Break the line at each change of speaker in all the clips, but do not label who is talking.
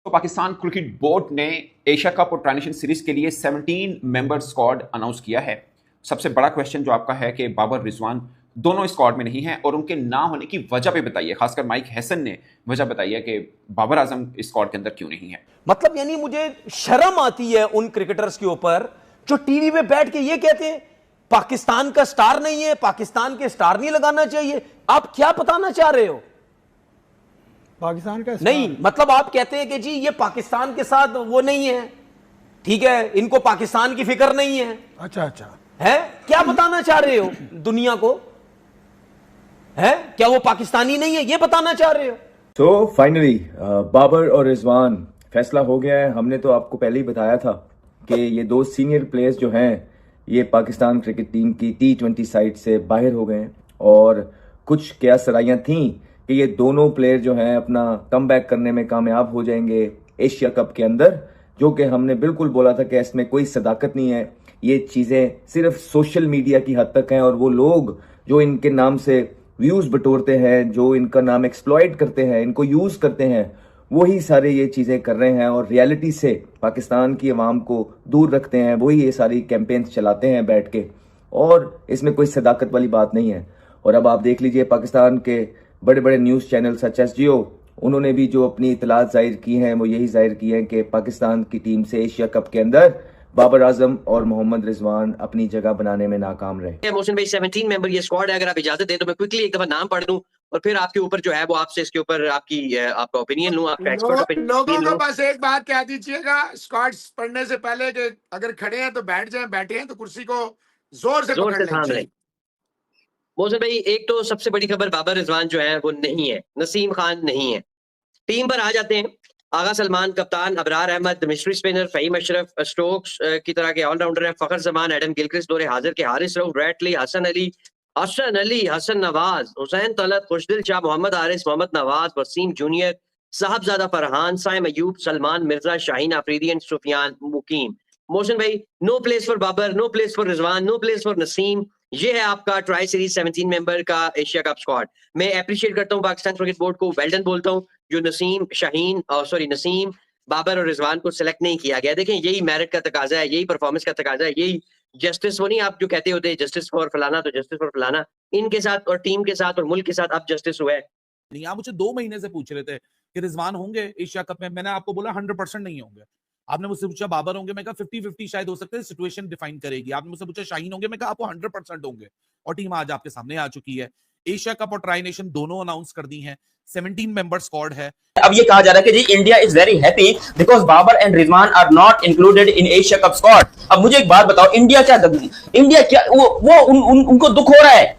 तो Pakistan cricket board ने Asia cup और ट्रांजिशन सीरीज के लिए 17 मेंबर स्क्वाड अनाउंस किया है। सबसे बड़ा क्वेश्चन जो आपका है कि बाबर रिजवान दोनों स्क्वाड में नहीं है और उनके ना होने की वजह भी बताइए। खासकर माइक हैसन ने वजह बताई है कि बाबर आजम स्क्वाड के अंदर क्यों नहीं है।
मतलब यानी मुझे शर्म आती है उन क्रिकेटर्स के ऊपर जो टीवी पे बैठ के ये कहते हैं पाकिस्तान का स्टार नहीं है, पाकिस्तान के स्टार नहीं लगाना चाहिए। आप क्या बताना चाह रहे हो?
पाकिस्तान का
नहीं, मतलब आप कहते हैं कि जी ये पाकिस्तान के साथ वो नहीं है, ठीक है, इनको पाकिस्तान की फिक्र नहीं है।
अच्छा
है, क्या बताना चाह रहे हो दुनिया को? है क्या वो पाकिस्तानी नहीं है, ये बताना चाह रहे हो?
तो फाइनली बाबर और रिजवान फैसला हो गया है। हमने तो आपको पहले ही बताया था कि ये दो सीनियर प्लेयर्स जो हैं ये पाकिस्तान क्रिकेट टीम की T20 साइड से बाहर हो गए हैं और कुछ क्या सराइयां थीं कि ये दोनों प्लेयर जो हैं अपना कमबैक करने में कामयाब हो जाएंगे एशिया कप के अंदर, जो कि हमने बिल्कुल बोला था कि इसमें कोई सदाकत नहीं है। ये चीज़ें सिर्फ सोशल मीडिया की हद तक हैं और वो लोग जो इनके नाम से व्यूज़ बटोरते हैं, जो इनका नाम एक्सप्लॉइट करते हैं, इनको यूज़ करते हैं, वही सारे ये चीज़ें कर रहे हैं और रियलिटी से पाकिस्तान की आवाम को दूर रखते हैं। वही ये सारी कैंपेन्स चलाते हैं बैठ के और इसमें कोई सदाकत वाली बात नहीं है। और अब आप देख लीजिए पाकिस्तान के बड़े बड़े news channel such S gio, उन्होंने भी जो अपनी इतलात जाहिर की हैं वो यही जाहिर की हैं कि पाकिस्तान की टीम से एशिया कप के अंदर बाबर आजम और मोहम्मद रिजवान अपनी जगह बनाने में नाकाम रहे।
मोहसिन भाई 17 मेंबर ये स्क्वाड है, अगर आप इजाजत दें तो मैं क्विकली एक दफा नाम पढ़ दूं और फिर आपके ऊपर जो है वो आपसे इसके ऊपर आपका ओपिनियन लूं, आपका एक्सपर्ट ओपिनियन।
लोगों को बस एक बात कह दीजिएगा स्क्वाड्स पढ़ने से पहले कि अगर खड़े हैं तो बैठ जाएं, बैठे हैं तो कुर्सी को जोर से
थाम लें। मोहसिन भाई, एक तो सबसे बड़ी खबर बाबर रिजवान जो है वो नहीं है, नसीम खान नहीं है। टीम पर आ जाते हैं। आगा सलमान कप्तान, Abrar Ahmed mystery spinner, Faheem Ashraf Stokes की तरह के ऑलराउंडर है, फखर जमान, एडम गिलक्रिस्ट दौरे हाजिर के, हारिस रऊफ, रैटली, हसन अली, हसन नवाज, हुसैन तलत, खुशदिल शाह, मोहम्मद हारिस, मोहम्मद नवाज, वसीम जूनियर, साहबजादा फरहान, साइम अयूब, सलमान मिर्जा, शाहीन आफरीदी एंड सुफियान मुकीम। मोहसिन भाई, no place for Babar, no place for Rizwan, no place for Naseem. ये है आपका ट्राई सीरीज 17 मेंबर का एशिया कप स्क्वाड। मैं अप्रिशिएट करता हूं पाकिस्तान क्रिकेट बोर्ड को, वेल डन बोलता हूं जो नसीम, बाबर और रिजवान को सिलेक्ट नहीं किया गया। देखें, यही मेरिट का तकाजा है, यही परफॉर्मेंस का तकाजा है, यही जस्टिस। वो नहीं आप जो कहते होते जस्टिस फॉर फलाना, तो जस्टिस फॉर फलाना इनके साथ और टीम के साथ और मुल्क के साथ अब जस्टिस हुआ है।
नहीं, आप मुझे 2 महीने से पूछ रहे थे कि रिजवान होंगे एशिया कप में, मैंने आपको बोला 100% नहीं होंगे। आपने मुझसे पूछा बाबर होंगे, मैं कहा 50-50 शायद हो सकते हैं, सिचुएशन डिफाइन करेगी। आपने मुझसे पूछा शाहीन होंगे, मैं कहा आपको 100% होंगे और टीम आज आपके सामने आ चुकी है। एशिया कप और ट्राई नेशन दोनों अनाउंस कर दी हैं। 17 मेंबर स्क्वाड है।
अब ये कहा जा रहा है कि जी India is very happy because Babar and Rizwan are not included in Asia cup squad. अब मुझे एक बात बताओ, इंडिया क्या उनको दुख हो रहा है?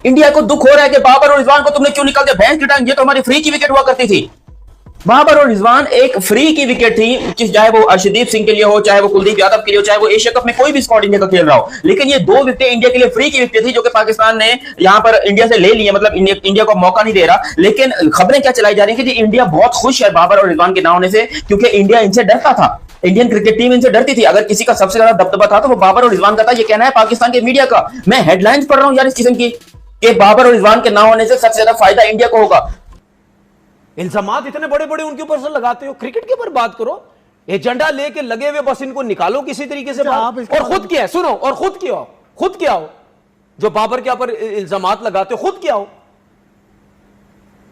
इंडिया को दुख हो रहा है कि बाबर और रिजवान को तुमने क्यों निकाल दिया? भैंस की टांग, ये तो हमारी फ्री की विकेट हुआ करती थी। बाबर और रिजवान एक फ्री की विकेट थी, चाहे वो अर्शदीप सिंह के लिए हो, चाहे वो कुलदीप यादव के लिए हो, चाहे वो एशिया कप में कोई भी स्क्वाड इंडिया का खेल रहा हो। लेकिन ये 2 विकेटें इंडिया के लिए फ्री की विकेट थी जो कि पाकिस्तान ने यहां पर इंडिया से ले ली है। मतलब इंडिया को मौका नहीं दे रहा। लेकिन खबरें क्या चलाई जा रही है कि इंडिया बहुत खुश है बाबर और रिजवान के ना होने से, क्योंकि इंडिया इनसे डरता था। इंडियन क्रिकेट टीम इनसे डरती थी। अगर किसी का सबसे ज्यादा दबदबा था तो वो बाबर और रिजवान का था। ये कहना है पाकिस्तान के मीडिया का। मैं हेडलाइंस पढ़ रहा हूं यार इस किस्म की कि बाबर और रिजवान के ना होने से सबसे ज्यादा फायदा इंडिया को होगा।
इल्जामात इतने बड़े बड़े उनके ऊपर से लगाते हो। क्रिकेट के ऊपर बात करो, एजेंडा लेके लगे हुए, बस इनको निकालो किसी तरीके से बाहर। और खुद क्या है, सुनो, और खुद क्या हो जो बाबर के ऊपर इल्जामात लगाते हो, खुद क्या हो?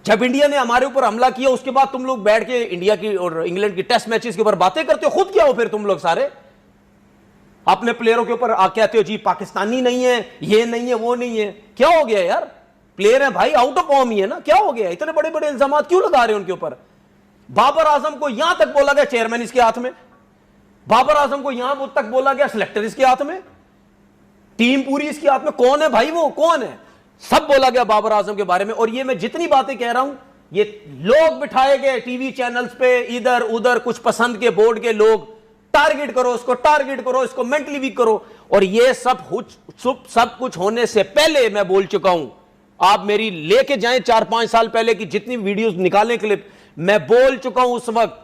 जब इंडिया ने हमारे ऊपर हमला किया उसके बाद तुम लोग बैठ के इंडिया की और इंग्लैंड की टेस्ट मैचेस के ऊपर बातें करते हो। खुद क्या हो फिर तुम लोग सारे? अपने प्लेयरों के ऊपर कहते हो जी पाकिस्तानी नहीं है, ये नहीं है, वो नहीं है। क्या हो गया यार? प्लेयर है भाई, आउट ऑफ फॉर्म ही है ना, क्या हो गया? इतने बड़े बड़े इल्जामात क्यों लगा रहे हैं उनके ऊपर? बाबर आजम को यहां तक बोला गया चेयरमैन इसके हाथ में, बाबर आजम को यहां तक बोला गया सिलेक्टर इसके हाथ में, टीम पूरी इसके हाथ में। कौन है भाई वो, कौन है? सब बोला गया बाबर आजम के बारे में। और ये मैं जितनी बातें कह रहा हूं, ये लोग बिठाए गए टीवी चैनल्स पे, इधर उधर कुछ पसंद के बोर्ड के लोग, टारगेट करो उसको, टारगेट करो इसको, मेंटली वीक करो। और ये सब कुछ होने से पहले मैं बोल चुका हूं। आप मेरी लेके जाएं 4-5 साल पहले की जितनी वीडियोस निकालें, क्लिप, मैं बोल चुका हूं उस वक्त।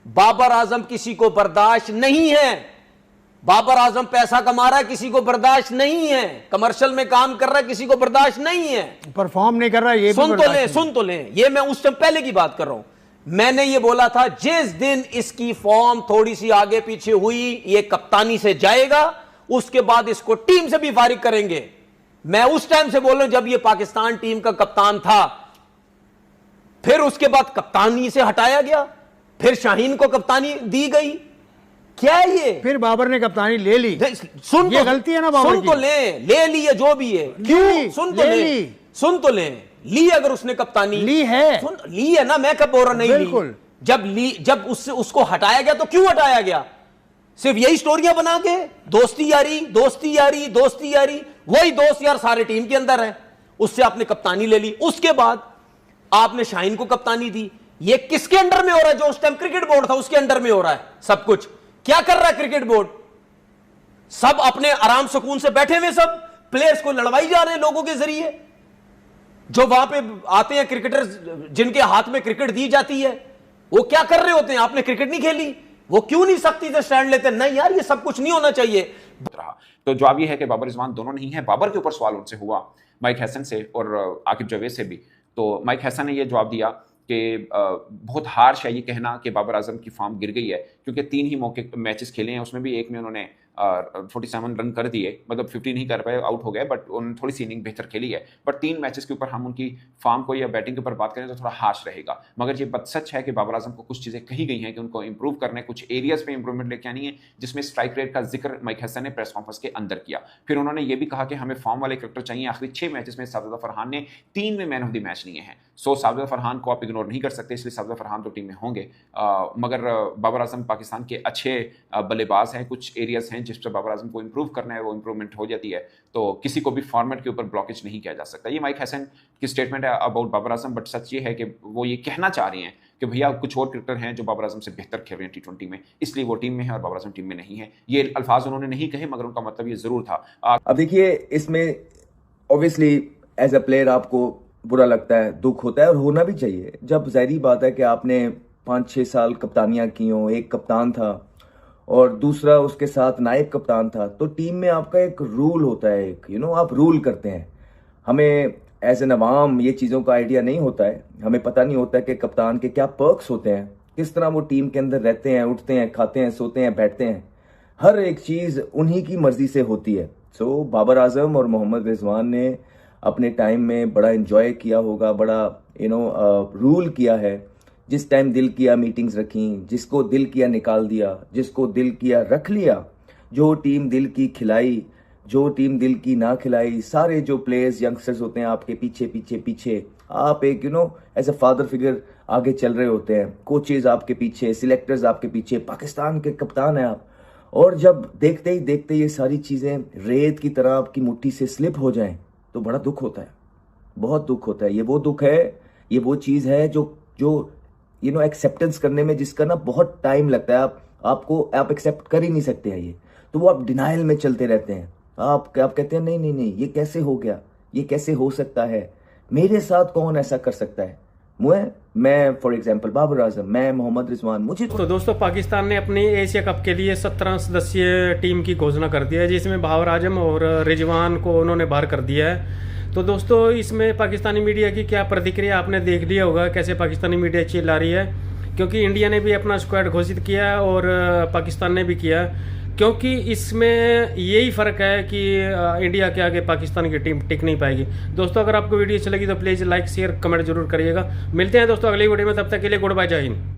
बाबर आजम किसी को बर्दाश्त नहीं है। बाबर आजम पैसा कमा रहा है, किसी को बर्दाश्त नहीं है। कमर्शियल में काम कर रहा है, किसी को बर्दाश्त नहीं है।
परफॉर्म नहीं कर रहा है, ये
सुन तो लें, ये मैं उस टाइम पहले की बात कर रहा हूं। मैंने ये बोला था जिस दिन इसकी फॉर्म थोड़ी सी आगे पीछे हुई, ये कप्तानी से जाएगा, उसके बाद इसको टीम से भी फारिग करेंगे। मैं उस टाइम से बोल रहा हूं जब ये पाकिस्तान टीम का कप्तान था। फिर उसके बाद कप्तानी से हटाया गया, फिर शाहीन को कप्तानी दी गई। क्या है ये?
फिर बाबर ने कप्तानी ले ली।
सुन
ये
तो,
गलती है ना बाबर
सुन
की।
तो ले ली है जो भी है। क्यों? सुन तो ले, सुन तो ले ली। अगर उसने कप्तानी
ली है,
सुन ली है ना, मैं कब बोल रहा नहीं
बिल्कुल।
ली। जब उससे उसको हटाया गया तो क्यों हटाया गया? सिर्फ यही स्टोरियां बना के, दोस्ती यारी दोस्ती यारी दोस्ती यारी। वही दोस्त यार सारे टीम के अंदर है, उससे आपने कप्तानी ले ली। उसके बाद आपने शाहीन को कप्तानी दी। ये किसके अंडर में हो रहा है? जो उस टाइम क्रिकेट बोर्ड था उसके अंडर में हो रहा है सब कुछ। क्या कर रहा है क्रिकेट बोर्ड? सब अपने आराम सुकून से बैठे हुए, सब प्लेयर्स को लड़वाई जा रहे हैं लोगों के जरिए। जो वहां पे आते हैं क्रिकेटर्स, जिनके हाथ में क्रिकेट दी जाती है, वो क्या कर रहे होते हैं? आपने क्रिकेट नहीं खेली, वो क्यों नहीं सख्ती से स्टैंड लेते? नहीं यार, ये सब कुछ नहीं होना चाहिए।
तो जवाब ये है कि बाबर रिजवान दोनों नहीं है। बाबर के ऊपर सवाल उनसे हुआ, माइक हैसन से और आकिब जावेद से भी। तो माइक हैसन ने यह जवाब दिया कि बहुत हार्श है ये कहना कि बाबर आजम की फॉर्म गिर गई है, क्योंकि 3 ही मौके मैचेस खेले हैं, उसमें भी एक में उन्होंने 47 रन कर दिए, मतलब 50 नहीं कर पाए, आउट हो गए, बट उन्होंने थोड़ी सी इनिंग बेहतर खेली है। बट 3 मैचेस के ऊपर हम उनकी फॉर्म को या बैटिंग के ऊपर बात करें तो थोड़ा हार्श रहेगा। मगर ये बात सच है कि बाबर आजम को कुछ चीज़ें कही गई हैं कि उनको इंप्रूव करने, कुछ एरियाज पे इंप्रूवमेंट लेके आनी है, जिसमें स्ट्राइक रेट का जिक्र माइक हसन ने प्रेस कॉन्फ्रेंस के अंदर किया। फिर उन्होंने ये भी कहा कि हमें फॉर्म वाले क्रिकेटर चाहिए। आखिरी 6 मैचेस में साजिदा फरहान ने 3 में मैन ऑफ द मैच लिए हैं। सो साजिदा फरहान को आप इग्नोर नहीं कर सकते, इसलिए साजिदा फरहान तो टीम में होंगे। मगर बाबर आजम पाकिस्तान के अच्छे बल्लेबाज हैं, कुछ एरियाज हैं जिस पर बाबर आजम को इंप्रूव करना है, वो इंप्रूवमेंट हो जाती है। तो किसी को भी फॉर्मेट के ऊपर ब्लॉकेज नहीं किया जा सकता। ये माइक हसन की स्टेटमेंट है अबाउट बाबर आजम, बट सच ये है कि वो ये कहना चाह रहे हैं कि भैया कुछ और क्रिकेटर हैं जो बाबर आजम से बेहतर खेल रहे हैं T20 में, इसलिए वो टीम में है और बाबर आजम टीम में नहीं है। ये अल्फाज उन्होंने नहीं कहे, मगर उनका मतलब ये जरूर था।
अब देखिए, इसमें ऑब्वियसली एज अ प्लेयर आपको बुरा लगता है, दुख होता है, और होना भी चाहिए। जब जाहिर बात है कि आपने 5-6 साल कप्तानियां की हों, एक कप्तान था और दूसरा उसके साथ नायब कप्तान था, तो टीम में आपका एक रूल होता है, एक आप रूल करते हैं। हमें एज एन अवाम ये चीज़ों का आइडिया नहीं होता है, हमें पता नहीं होता कि कप्तान के क्या पर्क्स होते हैं, किस तरह वो टीम के अंदर रहते हैं, उठते हैं, खाते हैं, सोते हैं, बैठते हैं। हर एक चीज़ उन्हीं की मर्जी से होती है। सो बाबर आजम और मोहम्मद रिजवान ने अपने टाइम में बड़ा एंजॉय किया होगा, बड़ा रूल किया है। जिस टाइम दिल किया मीटिंग्स रखी, जिसको दिल किया निकाल दिया, जिसको दिल किया रख लिया। जो टीम दिल की खिलाई, जो टीम दिल की ना खिलाई। सारे जो प्लेयर्स यंगस्टर्स होते हैं आपके पीछे पीछे पीछे, आप एक एज अ फादर फिगर आगे चल रहे होते हैं। कोचेज आपके पीछे, सिलेक्टर्स आपके पीछे, पाकिस्तान के कप्तान हैं आप। और जब देखते ही देखते ये सारी चीज़ें रेत की तरह आपकी मुट्ठी से स्लिप हो जाएं तो बड़ा दुख होता है, बहुत दुख होता है। ये वो दुख है, ये वो चीज़ है जो एक्सेप्टेंस करने में जिसका ना बहुत टाइम लगता है। आप एक्सेप्ट कर ही नहीं सकते हैं ये, तो वो आप डिनाइल में चलते रहते हैं। आप कहते हैं नहीं नहीं नहीं, ये कैसे हो गया, ये कैसे हो सकता है, मेरे साथ कौन ऐसा कर सकता है। मैं फॉर एग्जांपल बाबर आजम, मैं मोहम्मद रिजवान, मुझे
तो दोस्तों पाकिस्तान ने अपनी एशिया कप के लिए 17 सदस्यीय टीम की घोषणा कर दिया है, जिसमें बाबर आजम और रिजवान को उन्होंने बाहर कर दिया है। तो दोस्तों इसमें पाकिस्तानी मीडिया की क्या प्रतिक्रिया आपने देख लिया होगा, कैसे पाकिस्तानी मीडिया चिल्ला रही है, क्योंकि इंडिया ने भी अपना स्क्वाड घोषित किया है और पाकिस्तान ने भी किया, क्योंकि इसमें यही फ़र्क है कि इंडिया के आगे पाकिस्तान की टीम टिक नहीं पाएगी। दोस्तों अगर आपको वीडियो अच्छी लगी तो प्लीज़ लाइक शेयर कमेंट जरूर करिएगा। मिलते हैं दोस्तों अगली वीडियो में, तब तक के लिए गुड बाय, जय हिंद।